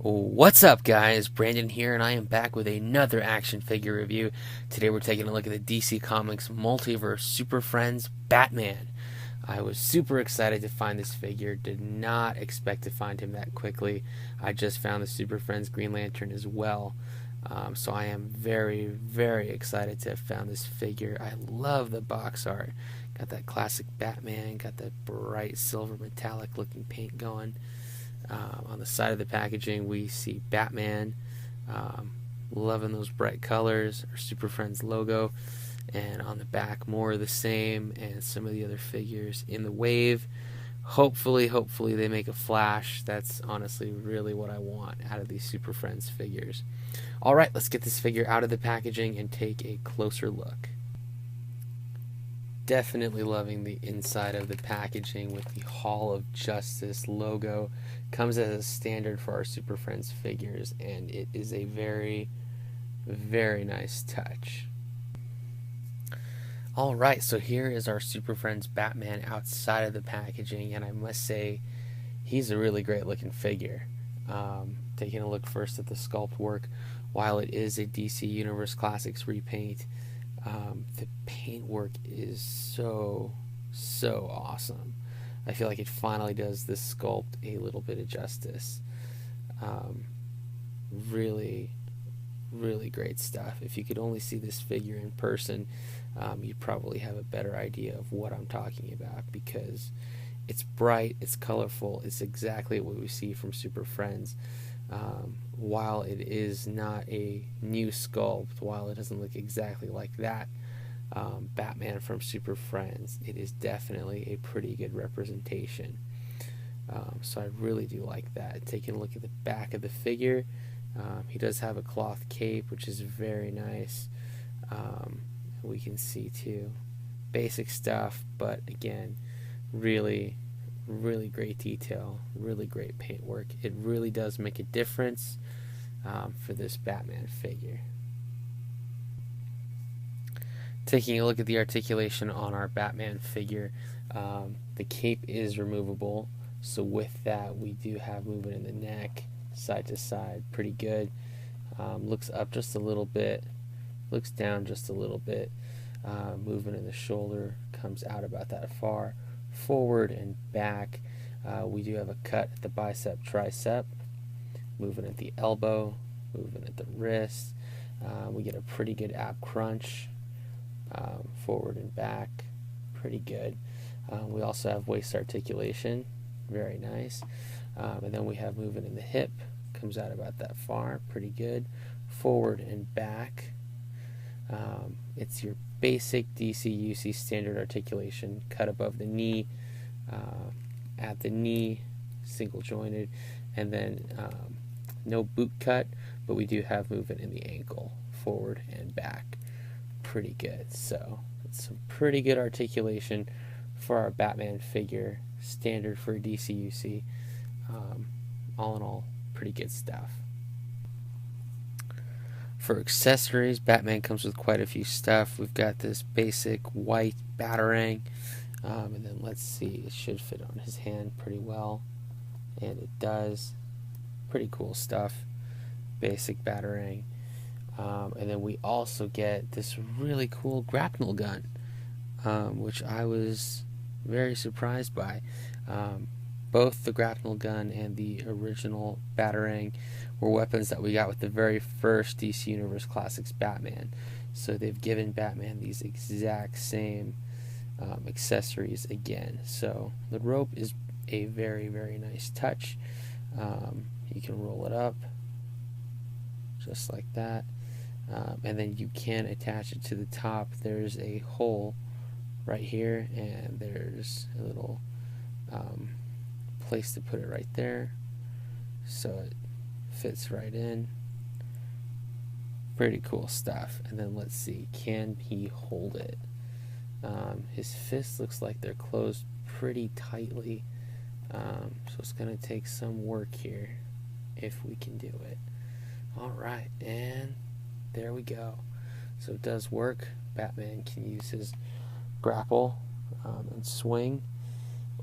What's up, guys? Brandon here, and I am back with another action figure review. Today we're taking a look at the DC Comics Multiverse Super Friends Batman. I was super excited to find this figure, did not expect to find him that quickly. I just found the Super Friends Green Lantern as well. So I am very, very excited to have found this figure. I love the box art. Got that classic Batman, got that bright silver metallic looking paint going. On the side of the packaging we see Batman, loving those bright colors, our Super Friends logo, and on the back more of the same, and some of the other figures in the wave. Hopefully they make a flash. That's honestly really what I want out of these Super Friends figures. Alright, let's get this figure out of the packaging and take a closer look. Definitely loving the inside of the packaging with the Hall of Justice logo. Comes as a standard for our Super Friends figures, and it is a very, very nice touch. Alright, so here is our Super Friends Batman outside of the packaging, and I must say, he's a really great looking figure. Taking a look first at the sculpt work, while it is a DC Universe Classics repaint, the paint work is so awesome. I feel like it finally does this sculpt a little bit of justice. Really great stuff. If you could only see this figure in person, you'd probably have a better idea of what I'm talking about, because it's bright, it's colorful, it's exactly what we see from Super Friends. While it is not a new sculpt, while it doesn't look exactly like that Batman from Super Friends, it is definitely a pretty good representation. So I really do like that. Taking a look at the back of the figure, he does have a cloth cape, which is very nice. We can see too, basic stuff, but again, really great detail, really great paint work. It really does make a difference for this Batman figure. Taking a look at the articulation on our Batman figure, the cape is removable, so with that we do have movement in the neck, side to side, pretty good. Looks up just a little bit, looks down just a little bit. Movement in the shoulder comes out about that far, forward and back. We do have a cut at the bicep, tricep, moving at the elbow, moving at the wrist. We get a pretty good ab crunch, forward and back, pretty good. We also have waist articulation, very nice. And then we have movement in the hip, comes out about that far, pretty good. Forward and back. It's your basic DC-UC standard articulation, cut above the knee, at the knee, single jointed, and then no boot cut, but we do have movement in the ankle, forward and back, pretty good. So it's some pretty good articulation for our Batman figure, standard for DC-UC. All in all, pretty good stuff. For accessories, Batman comes with quite a few stuff. We've got this basic white Batarang, and then let's see, it should fit on his hand pretty well, and it does. Pretty cool stuff, basic Batarang. And then we also get this really cool grapnel gun, which I was very surprised by. Both the grapnel gun and the original Batarang were weapons that we got with the very first DC Universe Classics Batman. So they've given Batman these exact same accessories again. So the rope is a very nice touch. You can roll it up just like that. And then you can attach it to the top. There's a hole right here, and there's a little place to put it right there, so it fits right in. Pretty cool stuff. And then let's see, can he hold it? His fists looks like they're closed pretty tightly, so it's gonna take some work here if we can do it. Alright, and there we go. So it does work. Batman can use his grapple and swing,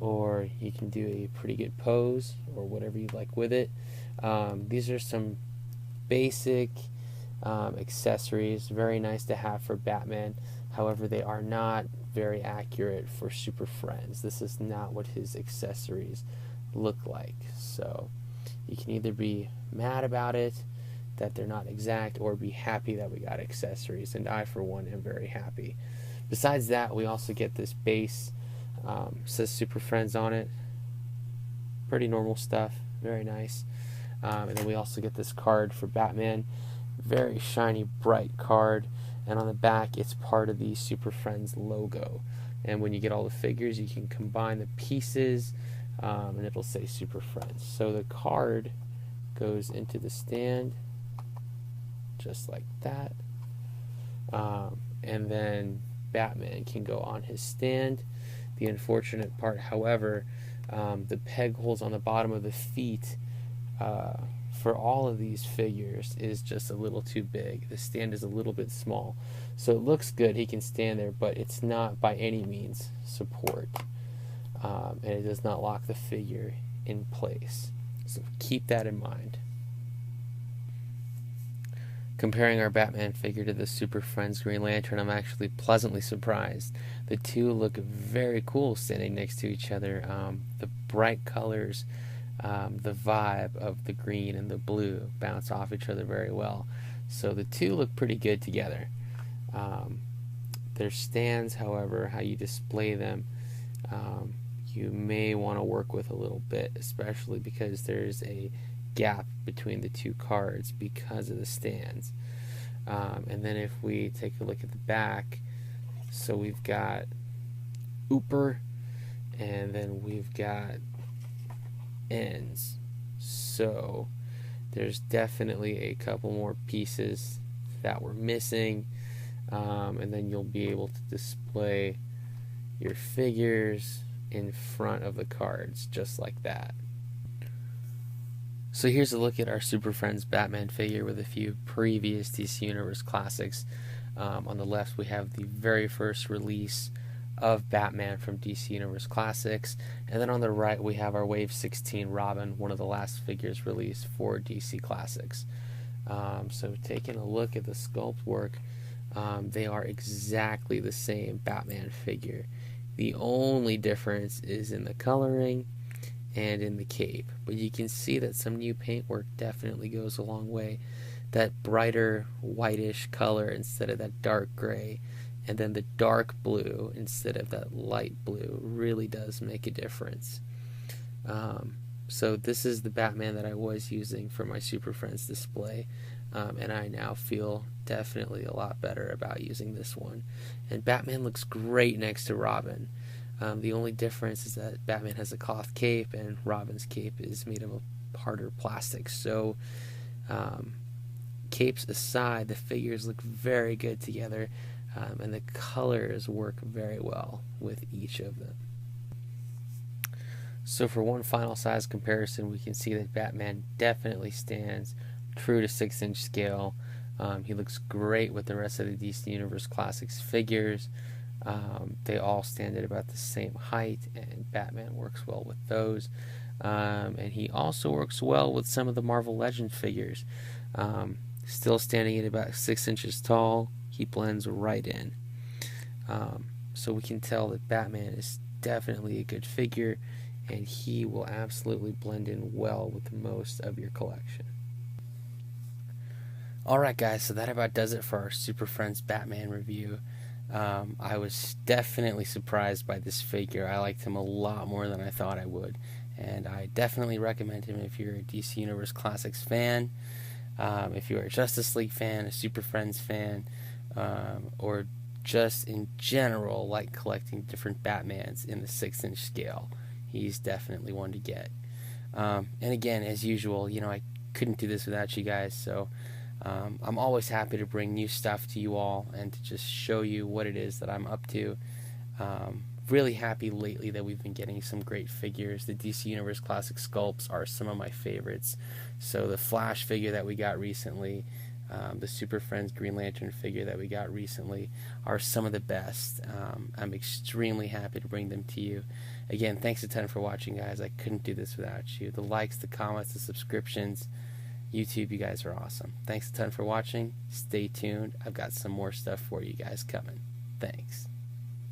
or you can do a pretty good pose or whatever you like with it. These are some basic accessories, very nice to have for Batman. However, they are not very accurate for Super Friends. This is not what his accessories look like. So you can either be mad about it, that they're not exact, or be happy that we got accessories. And I, for one, am very happy. Besides that, we also get this base, says Super Friends on it. Pretty normal stuff, very nice. And then we also get this card for Batman, very shiny, bright card. And on the back, it's part of the Super Friends logo. And when you get all the figures, you can combine the pieces, and it'll say Super Friends. So the card goes into the stand, just like that. And then Batman can go on his stand. The unfortunate part, however, the peg holes on the bottom of the feet for all of these figures is just a little too big. The stand is a little bit small. So it looks good, he can stand there, but it's not by any means support. And it does not lock the figure in place. So keep that in mind. Comparing our Batman figure to the Super Friends Green Lantern, I'm actually pleasantly surprised. The two look very cool standing next to each other. The bright colors, the vibe of the green and the blue bounce off each other very well. So the two look pretty good together. Their stands, however, how you display them, you may want to work with a little bit, especially because there's a gap between the two cards because of the stands. And then if we take a look at the back, so we've got Ooper, and then we've got ends. So there's definitely a couple more pieces that we're missing, and then you'll be able to display your figures in front of the cards just like that. So here's a look at our Super Friends Batman figure with a few previous DC Universe classics. On the left we have the very first release of Batman from DC Universe Classics, and then on the right we have our Wave 16 Robin, one of the last figures released for DC Classics. So taking a look at the sculpt work, they are exactly the same Batman figure. The only difference is in the coloring and in the cape, but you can see that some new paintwork definitely goes a long way. That brighter whitish color instead of that dark gray, and then the dark blue instead of that light blue really does make a difference. So this is the Batman that I was using for my Super Friends display, and I now feel definitely a lot better about using this one. And Batman looks great next to Robin. The only difference is that Batman has a cloth cape and Robin's cape is made of a harder plastic. So capes aside, the figures look very good together, and the colors work very well with each of them. So for one final size comparison, we can see that Batman definitely stands true to 6-inch scale. He looks great with the rest of the DC Universe Classics figures. They all stand at about the same height, and Batman works well with those. And he also works well with some of the Marvel Legends figures. Still standing at about 6 inches tall, he blends right in. So we can tell that Batman is definitely a good figure, and he will absolutely blend in well with most of your collection. Alright guys, so that about does it for our Super Friends Batman review. I was definitely surprised by this figure. I liked him a lot more than I thought I would, and I definitely recommend him if you're a DC Universe Classics fan, if you're a Justice League fan, a Super Friends fan, or just in general like collecting different Batmans in the 6-inch scale. He's definitely one to get. And again, as usual, I couldn't do this without you guys, so I'm always happy to bring new stuff to you all and to just show you what it is that I'm up to. Really happy lately that we've been getting some great figures. The DC Universe Classic Sculpts are some of my favorites. So the Flash figure that we got recently, the Super Friends Green Lantern figure that we got recently are some of the best. I'm extremely happy to bring them to you. Again, thanks a ton for watching, guys. I couldn't do this without you. The likes, the comments, the subscriptions. YouTube, you guys are awesome. Thanks a ton for watching. Stay tuned. I've got some more stuff for you guys coming. Thanks.